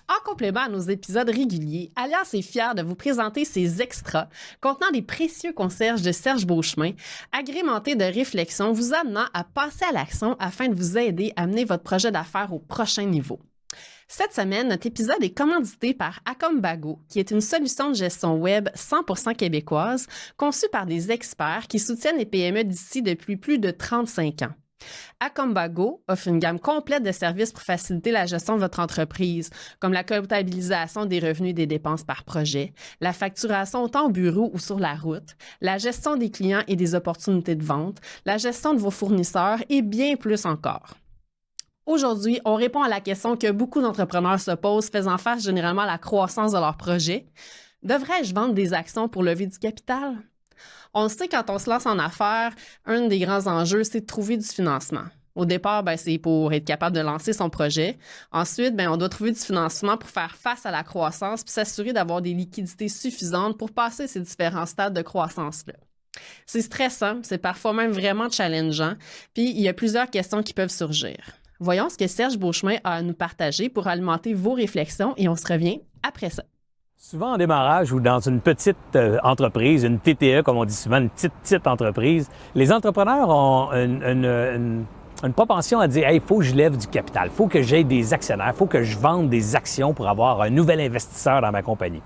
En complément à nos épisodes réguliers, Alliance est fière de vous présenter ses extras contenant les précieux concierges de Serge Beauchemin, agrémentés de réflexions vous amenant à passer à l'action afin de vous aider à mener votre projet d'affaires au prochain niveau. Cette semaine, notre épisode est commandité par Acombago, qui est une solution de gestion web 100% québécoise conçue par des experts qui soutiennent les PME d'ici depuis plus de 35 ans. Acombago offre une gamme complète de services pour faciliter la gestion de votre entreprise, comme la comptabilisation des revenus et des dépenses par projet, la facturation autant au bureau ou sur la route, la gestion des clients et des opportunités de vente, la gestion de vos fournisseurs et bien plus encore. Aujourd'hui, on répond à la question que beaucoup d'entrepreneurs se posent, faisant face généralement à la croissance de leur projet. Devrais-je vendre des actions pour lever du capital? On le sait, quand on se lance en affaires, un des grands enjeux, c'est de trouver du financement. Au départ, c'est pour être capable de lancer son projet. Ensuite, on doit trouver du financement pour faire face à la croissance puis s'assurer d'avoir des liquidités suffisantes pour passer ces différents stades de croissance-là. C'est stressant, c'est parfois même vraiment challengeant, puis il y a plusieurs questions qui peuvent surgir. Voyons ce que Serge Beauchemin a à nous partager pour alimenter vos réflexions et on se revient après ça. Souvent en démarrage ou dans une petite entreprise, une TTE comme on dit souvent, une petite entreprise, les entrepreneurs ont une propension à dire « Hey, il faut que je lève du capital, il faut que j'aie des actionnaires, il faut que je vende des actions pour avoir un nouvel investisseur dans ma compagnie. »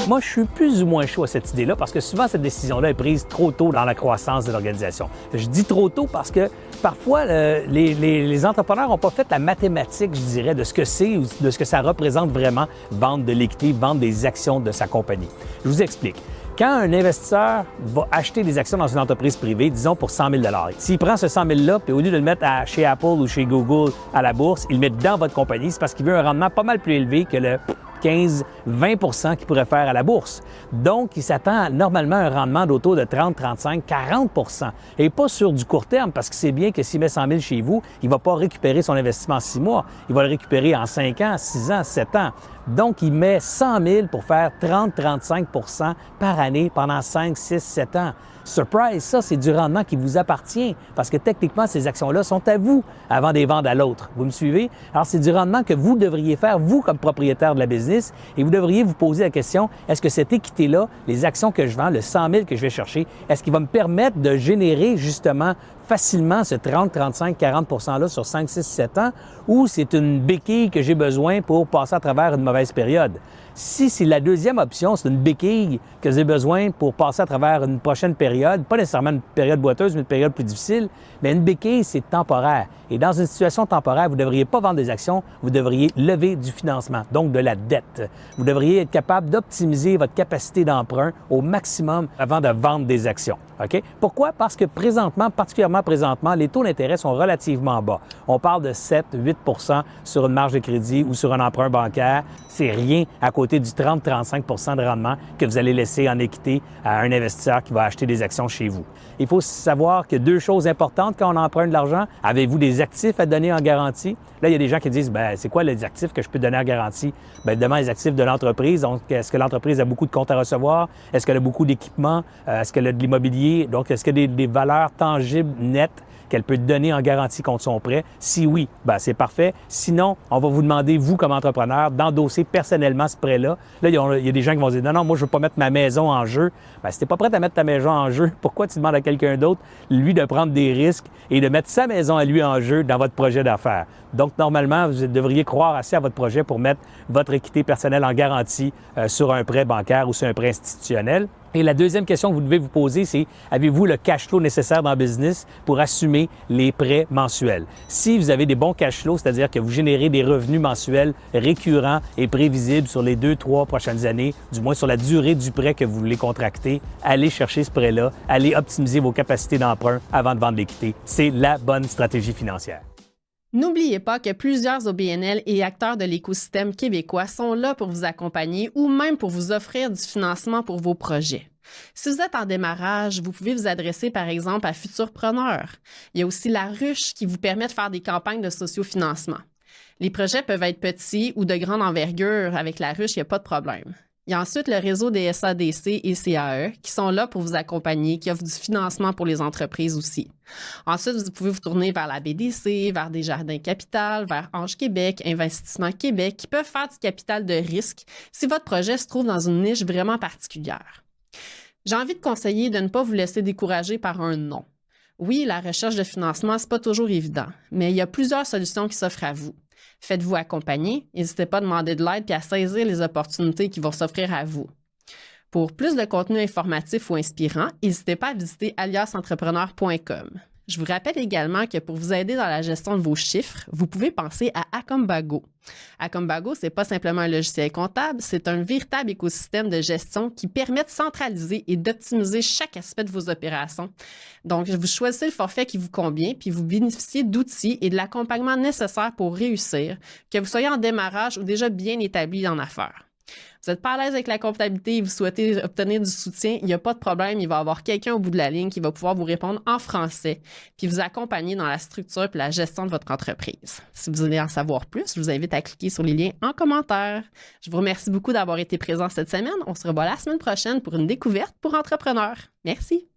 Moi, je suis plus ou moins chaud à cette idée-là parce que souvent, cette décision-là est prise trop tôt dans la croissance de l'organisation. Je dis trop tôt parce que parfois, les entrepreneurs n'ont pas fait la mathématique, je dirais, de ce que c'est ou de ce que ça représente vraiment vendre de l'équité, vendre des actions de sa compagnie. Je vous explique. Quand un investisseur va acheter des actions dans une entreprise privée, disons pour 100 000 s'il prend ce 100 000-là, puis au lieu de le mettre chez Apple ou chez Google à la bourse, il le met dans votre compagnie, c'est parce qu'il veut un rendement pas mal plus élevé que le 15-20 qu'il pourrait faire à la bourse. Donc, il s'attend normalement à un rendement d'autour de 30, 35, 40 et pas sur du court terme, parce qu'il sait bien que s'il met 100 000 chez vous, il ne va pas récupérer son investissement en 6 mois. Il va le récupérer en 5 ans, 6 ans, 7 ans. Donc, il met 100 000 pour faire 30-35 par année pendant 5, 6, 7 ans. Surprise, ça, c'est du rendement qui vous appartient parce que techniquement, ces actions-là sont à vous avant de les vendre à l'autre. Vous me suivez? Alors, c'est du rendement que vous devriez faire, vous, comme propriétaire de la business, et vous devriez vous poser la question, est-ce que cette équité-là, les actions que je vends, le 100 000 que je vais chercher, est-ce qu'il va me permettre de générer justement facilement ce 30, 35, 40 %-là sur 5, 6, 7 ans, ou c'est une béquille que j'ai besoin pour passer à travers une mauvaise période? Si c'est la deuxième option, c'est une béquille que j'ai besoin pour passer à travers une prochaine période, pas nécessairement une période boiteuse, mais une période plus difficile, mais une béquille, c'est temporaire. Et dans une situation temporaire, vous ne devriez pas vendre des actions, vous devriez lever du financement, donc de la dette. Vous devriez être capable d'optimiser votre capacité d'emprunt au maximum avant de vendre des actions. OK? Pourquoi? Parce que présentement, particulièrement présentement, les taux d'intérêt sont relativement bas. On parle de 7-8 % sur une marge de crédit ou sur un emprunt bancaire. C'est rien à côté du 30-35 % de rendement que vous allez laisser en équité à un investisseur qui va acheter des actions chez vous. Il faut savoir que deux choses importantes quand on emprunte de l'argent. Avez-vous des actifs à donner en garantie? Là, il y a des gens qui disent, c'est quoi les actifs que je peux donner en garantie? Demain, les actifs de l'entreprise. Donc, est-ce que l'entreprise a beaucoup de comptes à recevoir? Est-ce qu'elle a beaucoup d'équipements? Est-ce qu'elle a de l'immobilier? Donc, est-ce qu'il y a des valeurs tangibles, nettes, qu'elle peut donner en garantie contre son prêt? Si oui, c'est parfait. Sinon, on va vous demander, vous, comme entrepreneur, d'endosser personnellement ce prêt-là. Là, il y a des gens qui vont dire, non, moi, je ne veux pas mettre ma maison en jeu. Si tu n'es pas prêt à mettre ta maison en jeu, pourquoi tu demandes à quelqu'un d'autre, lui, de prendre des risques et de mettre sa maison à lui en jeu dans votre projet d'affaires? Donc, normalement, vous devriez croire assez à votre projet pour mettre votre équité personnelle en garantie sur un prêt bancaire ou sur un prêt institutionnel. Et la deuxième question que vous devez vous poser, c'est avez-vous le cash flow nécessaire dans le business pour assumer les prêts mensuels? Si vous avez des bons cash flows, c'est-à-dire que vous générez des revenus mensuels récurrents et prévisibles sur les 2-3 prochaines années, du moins sur la durée du prêt que vous voulez contracter, allez chercher ce prêt-là, allez optimiser vos capacités d'emprunt avant de vendre l'équité. C'est la bonne stratégie financière. N'oubliez pas que plusieurs OBNL et acteurs de l'écosystème québécois sont là pour vous accompagner ou même pour vous offrir du financement pour vos projets. Si vous êtes en démarrage, vous pouvez vous adresser par exemple à Futurpreneur. Il y a aussi La Ruche qui vous permet de faire des campagnes de sociofinancement. Les projets peuvent être petits ou de grande envergure. Avec La Ruche, il n'y a pas de problème. Il y a ensuite le réseau des SADC et CAE qui sont là pour vous accompagner, qui offrent du financement pour les entreprises aussi. Ensuite, vous pouvez vous tourner vers la BDC, vers Desjardins Capital, vers Ange Québec, Investissement Québec, qui peuvent faire du capital de risque si votre projet se trouve dans une niche vraiment particulière. J'ai envie de conseiller de ne pas vous laisser décourager par un non. Oui, la recherche de financement, ce n'est pas toujours évident, mais il y a plusieurs solutions qui s'offrent à vous. Faites-vous accompagner, n'hésitez pas à demander de l'aide et à saisir les opportunités qui vont s'offrir à vous. Pour plus de contenu informatif ou inspirant, n'hésitez pas à visiter aliasentrepreneur.com. Je vous rappelle également que pour vous aider dans la gestion de vos chiffres, vous pouvez penser à Acombago. Acombago, ce n'est pas simplement un logiciel comptable, c'est un véritable écosystème de gestion qui permet de centraliser et d'optimiser chaque aspect de vos opérations. Donc, vous choisissez le forfait qui vous convient, puis vous bénéficiez d'outils et de l'accompagnement nécessaire pour réussir, que vous soyez en démarrage ou déjà bien établi en affaires. Vous n'êtes pas à l'aise avec la comptabilité et vous souhaitez obtenir du soutien, il n'y a pas de problème, il va y avoir quelqu'un au bout de la ligne qui va pouvoir vous répondre en français puis vous accompagner dans la structure et la gestion de votre entreprise. Si vous voulez en savoir plus, je vous invite à cliquer sur les liens en commentaire. Je vous remercie beaucoup d'avoir été présent cette semaine. On se revoit la semaine prochaine pour une découverte pour entrepreneurs. Merci.